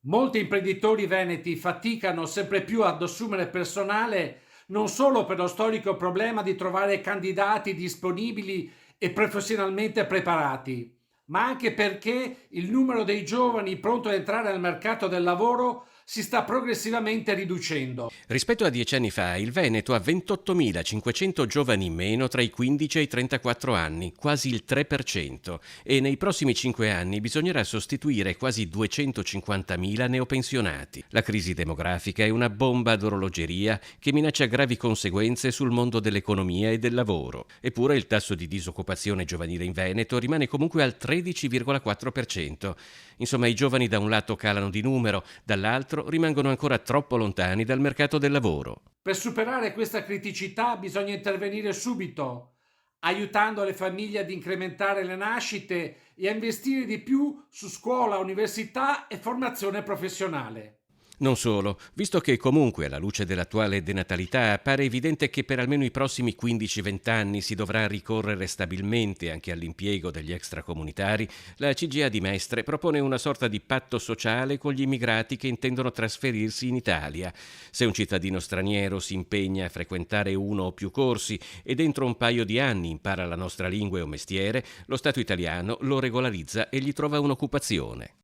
Molti imprenditori veneti faticano sempre più ad assumere personale non solo per lo storico problema di trovare candidati disponibili e professionalmente preparati, ma anche perché il numero dei giovani pronti ad entrare al mercato del lavoro si sta progressivamente riducendo. Rispetto a 10 anni fa, il Veneto ha 28.500 giovani in meno tra i 15 e i 34 anni, quasi il 3%, e nei prossimi 5 anni bisognerà sostituire quasi 250.000 neopensionati. La crisi demografica è una bomba ad orologeria che minaccia gravi conseguenze sul mondo dell'economia e del lavoro. Eppure il tasso di disoccupazione giovanile in Veneto rimane comunque al 13,4%. Insomma, i giovani da un lato calano di numero, dall'altro rimangono ancora troppo lontani dal mercato del lavoro. Per superare questa criticità bisogna intervenire subito, aiutando le famiglie ad incrementare le nascite e a investire di più su scuola, università e formazione professionale. Non solo, visto che comunque alla luce dell'attuale denatalità appare evidente che per almeno i prossimi 15-20 anni si dovrà ricorrere stabilmente anche all'impiego degli extracomunitari, la CGA di Mestre propone una sorta di patto sociale con gli immigrati che intendono trasferirsi in Italia. Se un cittadino straniero si impegna a frequentare uno o più corsi e dentro un paio di anni impara la nostra lingua e un mestiere, lo Stato italiano lo regolarizza e gli trova un'occupazione.